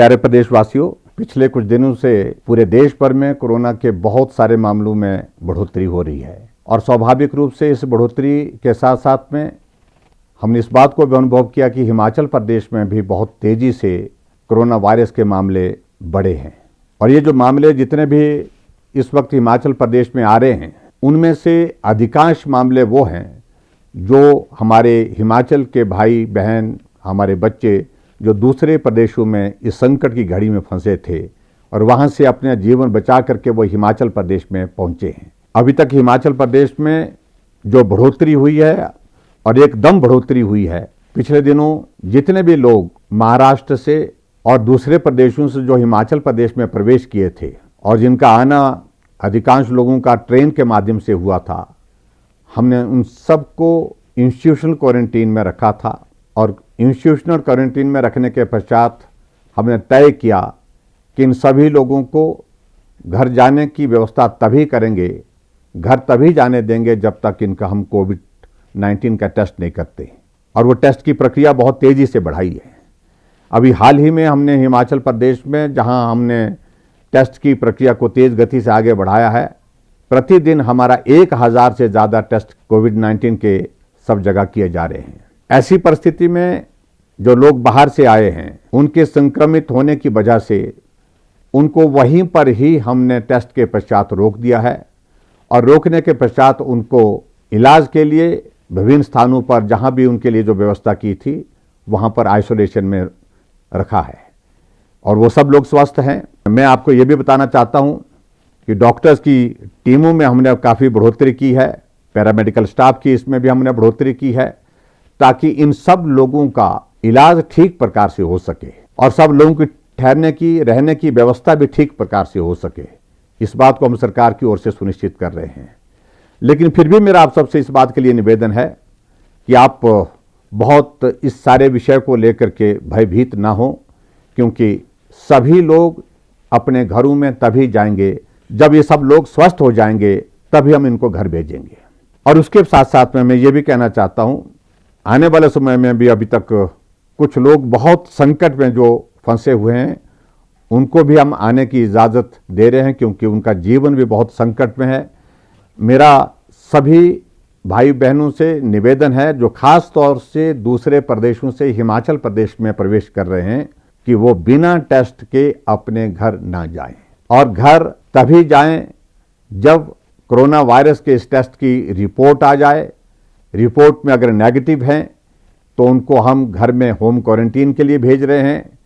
प्यारे प्रदेशवासियों, पिछले कुछ दिनों से पूरे देश भर में कोरोना के बहुत सारे मामलों में बढ़ोतरी हो रही है और स्वाभाविक रूप से इस बढ़ोतरी के साथ साथ में हमने इस बात को भी अनुभव किया कि हिमाचल प्रदेश में भी बहुत तेजी से कोरोना वायरस के मामले बढ़े हैं। और ये जो मामले जितने भी इस वक्त हिमाचल प्रदेश में आ रहे हैं, उनमें से अधिकांश मामले वो हैं जो हमारे हिमाचल के भाई बहन, हमारे बच्चे जो दूसरे प्रदेशों में इस संकट की घड़ी में फंसे थे और वहां से अपना जीवन बचा करके वो हिमाचल प्रदेश में पहुंचे हैं। अभी तक हिमाचल प्रदेश में जो बढ़ोतरी हुई है और एकदम बढ़ोतरी हुई है, पिछले दिनों जितने भी लोग महाराष्ट्र से और दूसरे प्रदेशों से जो हिमाचल प्रदेश में प्रवेश किए थे और जिनका आना अधिकांश लोगों का ट्रेन के माध्यम से हुआ था, हमने उन सबको इंस्टीट्यूशनल क्वारंटीन में रखा था और इंस्टीट्यूशनल क्वारंटीन में रखने के पश्चात हमने तय किया कि इन सभी लोगों को घर जाने की व्यवस्था तभी करेंगे, घर तभी जाने देंगे जब तक इनका हम कोविड-19 का टेस्ट नहीं करते। और वो टेस्ट की प्रक्रिया बहुत तेज़ी से बढ़ाई है। अभी हाल ही में हमने हिमाचल प्रदेश में जहां हमने टेस्ट की प्रक्रिया को तेज़ गति से आगे बढ़ाया है, प्रतिदिन हमारा 1000 से ज़्यादा टेस्ट कोविड-19 के सब जगह किए जा रहे हैं। ऐसी परिस्थिति में जो लोग बाहर से आए हैं, उनके संक्रमित होने की वजह से उनको वहीं पर ही हमने टेस्ट के पश्चात रोक दिया है और रोकने के पश्चात उनको इलाज के लिए विभिन्न स्थानों पर जहां भी उनके लिए जो व्यवस्था की थी वहां पर आइसोलेशन में रखा है और वो सब लोग स्वस्थ हैं। मैं आपको ये भी बताना चाहता हूं कि डॉक्टर्स की टीमों में हमने काफ़ी बढ़ोतरी की है, पैरामेडिकल स्टाफ की इसमें भी हमने बढ़ोतरी की है ताकि इन सब लोगों का इलाज ठीक प्रकार से हो सके और सब लोगों की ठहरने की, रहने की व्यवस्था भी ठीक प्रकार से हो सके। इस बात को हम सरकार की ओर से सुनिश्चित कर रहे हैं। लेकिन फिर भी मेरा आप सबसे इस बात के लिए निवेदन है कि आप बहुत इस सारे विषय को लेकर के भयभीत ना हो, क्योंकि सभी लोग अपने घरों में तभी जाएंगे जब ये सब लोग स्वस्थ हो जाएंगे, तभी हम इनको घर भेजेंगे। और उसके साथ साथ में मैं ये भी कहना चाहता हूं, आने वाले समय में भी अभी तक कुछ लोग बहुत संकट में जो फंसे हुए हैं, उनको भी हम आने की इजाज़त दे रहे हैं, क्योंकि उनका जीवन भी बहुत संकट में है। मेरा सभी भाई बहनों से निवेदन है जो खास तौर से दूसरे प्रदेशों से हिमाचल प्रदेश में प्रवेश कर रहे हैं कि वो बिना टेस्ट के अपने घर ना जाएं और घर तभी जाएं जब कोरोना वायरस के इस टेस्ट की रिपोर्ट आ जाए। रिपोर्ट में अगर नेगेटिव हैं तो उनको हम घर में होम क्वारंटीन के लिए भेज रहे हैं।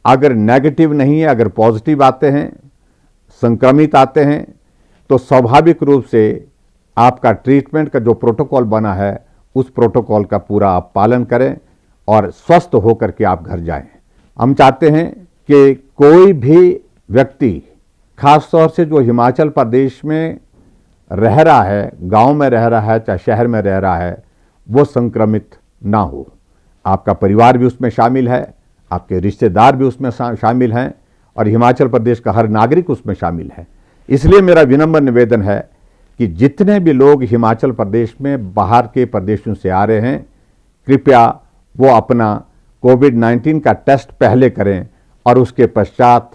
अगर नेगेटिव नहीं है, अगर पॉजिटिव आते हैं, संक्रमित आते हैं, तो स्वाभाविक रूप से आपका ट्रीटमेंट का जो प्रोटोकॉल बना है उस प्रोटोकॉल का पूरा आप पालन करें और स्वस्थ होकर के आप घर जाएं। हम चाहते हैं कि कोई भी व्यक्ति, खासतौर से जो हिमाचल प्रदेश में रह रहा है, गांव में रह रहा है, चाहे शहर में रह रहा है, वो संक्रमित ना हो। आपका परिवार भी उसमें शामिल है, आपके रिश्तेदार भी उसमें शामिल हैं और हिमाचल प्रदेश का हर नागरिक उसमें शामिल है। इसलिए मेरा विनम्र निवेदन है कि जितने भी लोग हिमाचल प्रदेश में बाहर के प्रदेशों से आ रहे हैं, कृपया वो अपना कोविड-19 का टेस्ट पहले करें और उसके पश्चात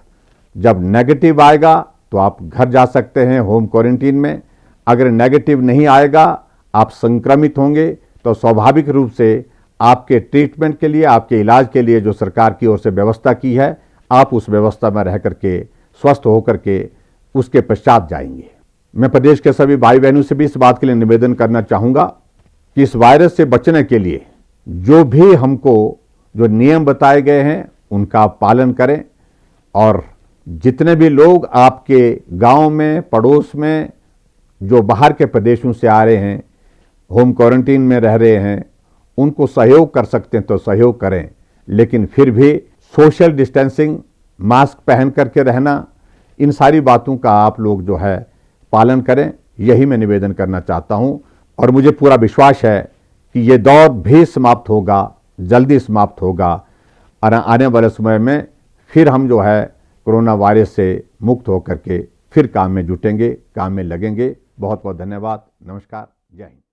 जब नेगेटिव आएगा तो आप घर जा सकते हैं होम क्वारंटीन में। अगर नेगेटिव नहीं आएगा, आप संक्रमित होंगे, तो स्वाभाविक रूप से आपके ट्रीटमेंट के लिए, आपके इलाज के लिए जो सरकार की ओर से व्यवस्था की है, आप उस व्यवस्था में रह करके स्वस्थ होकर के उसके पश्चात जाएंगे। मैं प्रदेश के सभी भाई बहनों से भी इस बात के लिए निवेदन करना चाहूँगा कि इस वायरस से बचने के लिए जो भी हमको जो नियम बताए गए हैं उनका आप पालन करें और जितने भी लोग आपके गांव में, पड़ोस में, जो बाहर के प्रदेशों से आ रहे हैं, होम क्वारंटीन में रह रहे हैं, उनको सहयोग कर सकते हैं तो सहयोग करें। लेकिन फिर भी सोशल डिस्टेंसिंग, मास्क पहन करके रहना, इन सारी बातों का आप लोग जो है पालन करें, यही मैं निवेदन करना चाहता हूं। और मुझे पूरा विश्वास है कि ये दौर भी समाप्त होगा, जल्दी समाप्त होगा और आने वाले समय में फिर हम जो है कोरोना वायरस से मुक्त होकर के फिर काम में जुटेंगे, काम में लगेंगे। बहुत बहुत धन्यवाद। नमस्कार। जय हिंद।